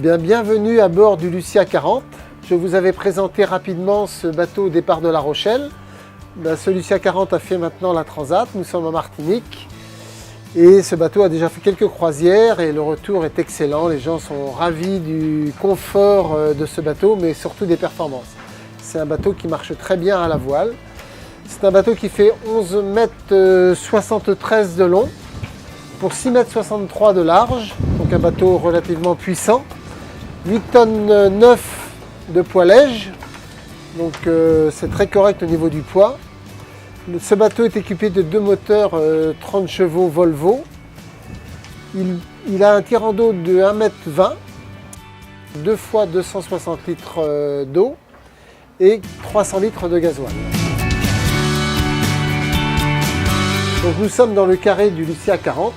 Bien, bienvenue à bord du Lucia 40. Je vous avais présenté rapidement ce bateau au départ de La Rochelle. Ce Lucia 40 a fait maintenant la Transat, nous sommes en Martinique. Et ce bateau a déjà fait quelques croisières et le retour est excellent. Les gens sont ravis du confort de ce bateau, mais surtout des performances. C'est un bateau qui marche très bien à la voile. C'est un bateau qui fait 11,73 m de long pour 6,63 m de large. Donc un bateau relativement puissant. 8 tonnes 9 de poids léger. Donc c'est très correct au niveau du poids. Ce bateau est équipé de deux moteurs 30 chevaux Volvo. Il a un tirant d'eau de 1,20 m, 2 fois 260 litres d'eau et 300 litres de gasoil. Donc nous sommes dans le carré du Lucia 40.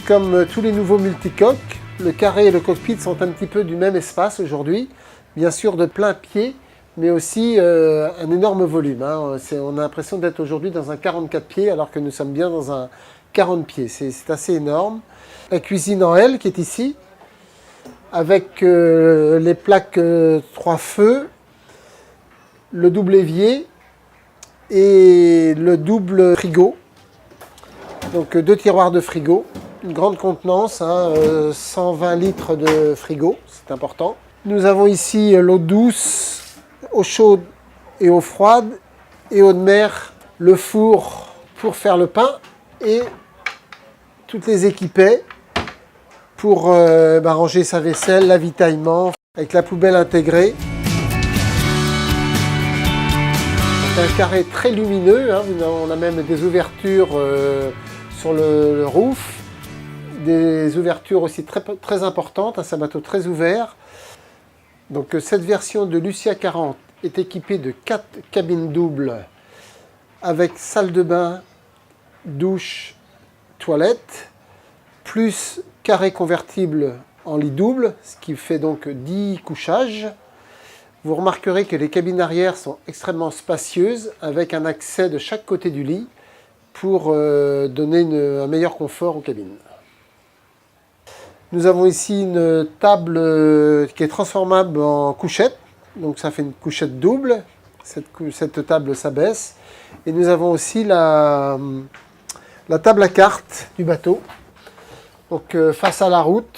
Comme tous les nouveaux multicoques, le carré et le cockpit sont un petit peu du même espace aujourd'hui. Bien sûr de plein pied, mais aussi un énorme volume. On a l'impression d'être aujourd'hui dans un 44 pieds alors que nous sommes bien dans un 40 pieds. C'est assez énorme. La cuisine en L qui est ici, avec les plaques 3 feux, le double évier et le double frigo. Donc deux tiroirs de frigo, une grande contenance, 120 litres de frigo, c'est important. Nous avons ici l'eau douce, eau chaude et eau froide, et eau de mer, le four pour faire le pain et toutes les équipées pour ranger sa vaisselle, l'avitaillement, avec la poubelle intégrée. C'est un carré très lumineux, on a même des ouvertures sur le roof, des ouvertures aussi très importantes, c'est un bateau très ouvert. Donc cette version de Lucia 40 est équipée de 4 cabines doubles avec salle de bain, douche, toilette, plus carré convertible en lit double, ce qui fait donc 10 couchages. Vous remarquerez que les cabines arrière sont extrêmement spacieuses avec un accès de chaque côté du lit pour donner un meilleur confort aux cabines. Nous avons ici une table qui est transformable en couchette, donc ça fait une couchette double, cette table s'abaisse. Et nous avons aussi la table à cartes du bateau, donc face à la route,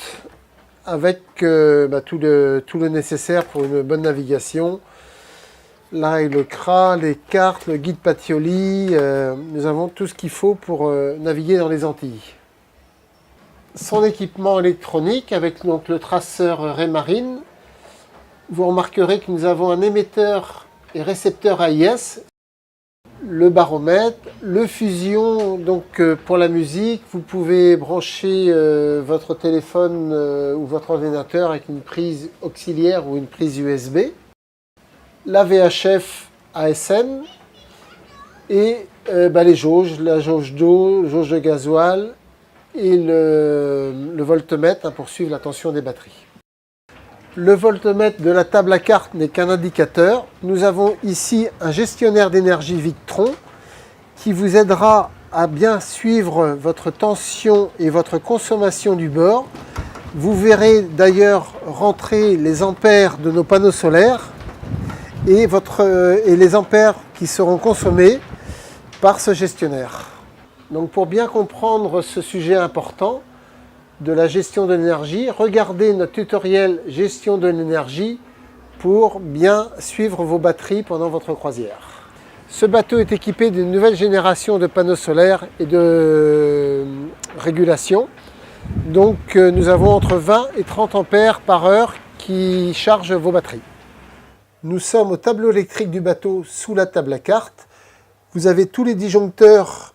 avec tout le nécessaire pour une bonne navigation. Là est le CRA, les cartes, le guide Patioli, nous avons tout ce qu'il faut pour naviguer dans les Antilles. Son équipement électronique avec donc le traceur Raymarine. Vous remarquerez que nous avons un émetteur et récepteur AIS, le baromètre, le fusion donc pour la musique. Vous pouvez brancher votre téléphone ou votre ordinateur avec une prise auxiliaire ou une prise USB. La VHF ASM et les jauges, la jauge d'eau, jauge de gasoil et le voltmètre pour suivre la tension des batteries. Le voltmètre de la table à cartes n'est qu'un indicateur. Nous avons ici un gestionnaire d'énergie Victron qui vous aidera à bien suivre votre tension et votre consommation du bord. Vous verrez d'ailleurs rentrer les ampères de nos panneaux solaires et les ampères qui seront consommés par ce gestionnaire. Donc pour bien comprendre ce sujet important de la gestion de l'énergie, regardez notre tutoriel gestion de l'énergie pour bien suivre vos batteries pendant votre croisière. Ce bateau est équipé d'une nouvelle génération de panneaux solaires et de régulation. Donc nous avons entre 20 et 30 ampères par heure qui chargent vos batteries. Nous sommes au tableau électrique du bateau sous la table à cartes. Vous avez tous les disjoncteurs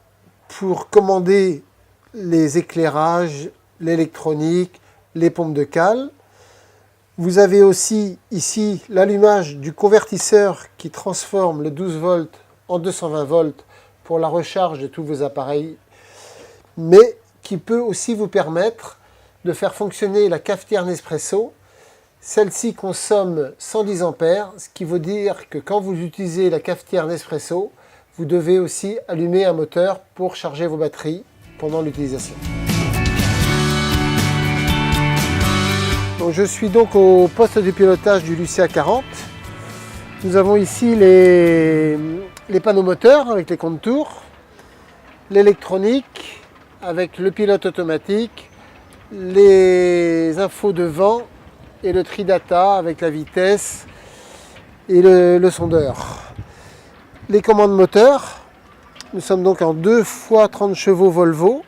pour commander les éclairages, l'électronique, les pompes de cale. Vous avez aussi ici l'allumage du convertisseur qui transforme le 12 volts en 220 volts pour la recharge de tous vos appareils, mais qui peut aussi vous permettre de faire fonctionner la cafetière Nespresso. Celle-ci consomme 110 ampères, ce qui veut dire que quand vous utilisez la cafetière Nespresso, vous devez aussi allumer un moteur pour charger vos batteries pendant l'utilisation. Donc, je suis donc au poste de pilotage du Lucia 40. Nous avons ici les panneaux moteurs avec les contours, l'électronique avec le pilote automatique, les infos de vent et le tridata avec la vitesse et le sondeur. Les commandes moteurs, nous sommes donc en 2 x 30 chevaux Volvo,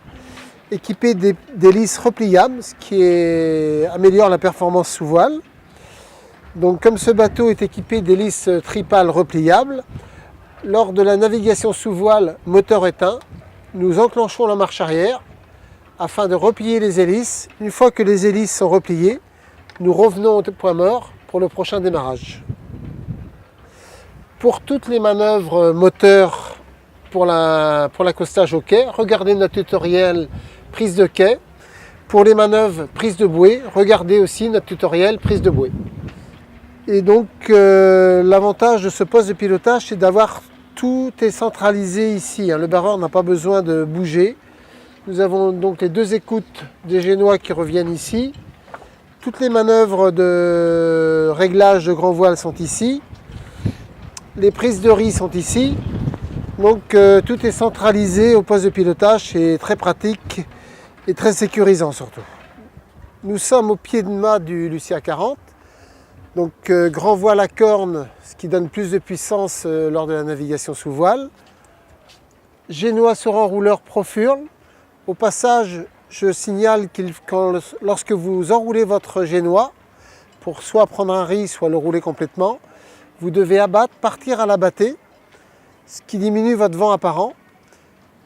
équipés d'hélices repliables, ce qui améliore la performance sous voile. Donc comme ce bateau est équipé d'hélices tripales repliables, lors de la navigation sous voile moteur éteint, nous enclenchons la marche arrière afin de replier les hélices. Une fois que les hélices sont repliées, nous revenons au point mort pour le prochain démarrage. Pour toutes les manœuvres moteurs pour l'accostage au quai, regardez notre tutoriel prise de quai. Pour les manœuvres prise de bouée, regardez aussi notre tutoriel prise de bouée. Et donc l'avantage de ce poste de pilotage, c'est d'avoir tout est centralisé ici. Le barreur n'a pas besoin de bouger. Nous avons donc les 2 écoutes des génois qui reviennent ici. Toutes les manœuvres de réglage de grand voile sont ici. Les prises de riz sont ici. Donc tout est centralisé au poste de pilotage. C'est très pratique et très sécurisant surtout. Nous sommes au pied de mât du Lucia 40. Donc grand voile à corne, ce qui donne plus de puissance lors de la navigation sous voile. Génois sur enrouleur Profurl. Au passage, je signale que lorsque vous enroulez votre génois, pour soit prendre un riz, soit le rouler complètement, vous devez abattre, partir à l'abatté, ce qui diminue votre vent apparent.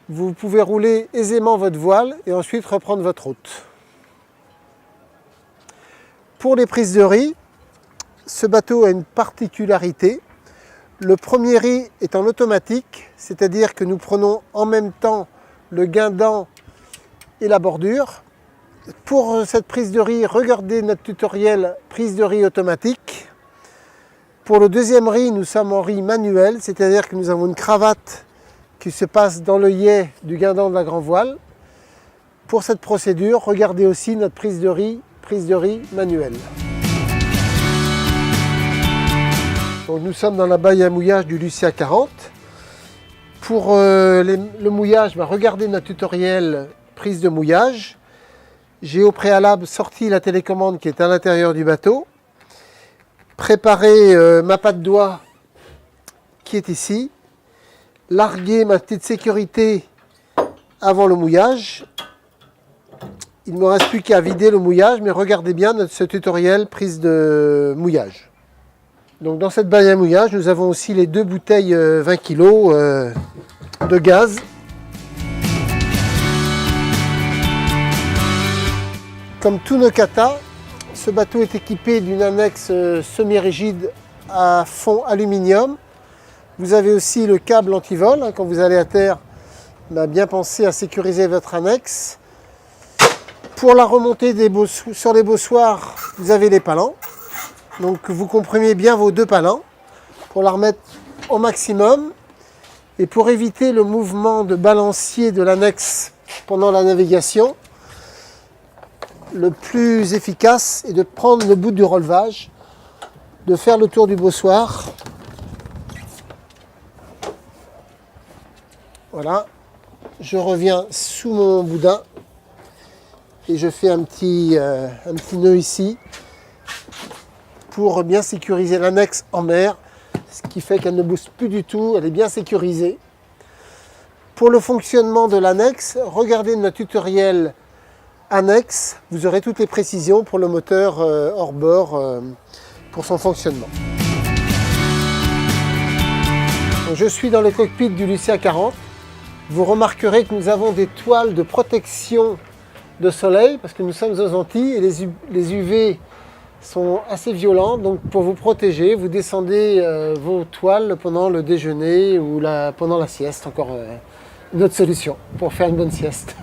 Vous pouvez rouler aisément votre voile et ensuite reprendre votre route. Pour les prises de riz, ce bateau a une particularité. Le premier riz est en automatique, c'est-à-dire que nous prenons en même temps le guindant et la bordure. Pour cette prise de riz, regardez notre tutoriel prise de riz automatique. Pour le deuxième riz, nous sommes en riz manuel, c'est-à-dire que nous avons une cravate qui se passe dans l'œillet du guindant de la grand voile. Pour cette procédure, regardez aussi notre prise de riz manuelle. Donc nous sommes dans la baille à mouillage du Lucia 40. Pour le mouillage, regardez notre tutoriel prise de mouillage. J'ai au préalable sorti la télécommande qui est à l'intérieur du bateau. Préparé ma patte d'oie qui est ici. Largué ma petite sécurité avant le mouillage. Il ne me reste plus qu'à vider le mouillage, mais regardez bien ce tutoriel prise de mouillage. Donc dans cette baille à mouillage, nous avons aussi les 2 bouteilles 20 kg de gaz. Comme tous nos katas, ce bateau est équipé d'une annexe semi-rigide à fond aluminium. Vous avez aussi le câble anti-vol. Quand vous allez à terre, bien penser à sécuriser votre annexe. Pour la remontée sur les bossoirs, vous avez les palans. Donc vous comprimez bien vos 2 palans pour la remettre au maximum. Et pour éviter le mouvement de balancier de l'annexe pendant la navigation, le plus efficace est de prendre le bout du relevage, de faire le tour du bossoir. Voilà, je reviens sous mon boudin et je fais un petit nœud ici pour bien sécuriser l'annexe en mer, ce qui fait qu'elle ne bouge plus du tout, elle est bien sécurisée. Pour le fonctionnement de l'annexe, regardez notre tutoriel annexe, vous aurez toutes les précisions pour le moteur hors bord pour son fonctionnement. Donc, je suis dans le cockpit du Lucia 40. Vous remarquerez que nous avons des toiles de protection de soleil parce que nous sommes aux Antilles et les UV sont assez violents. Donc pour vous protéger, vous descendez vos toiles pendant le déjeuner ou pendant la sieste. Encore une autre solution pour faire une bonne sieste.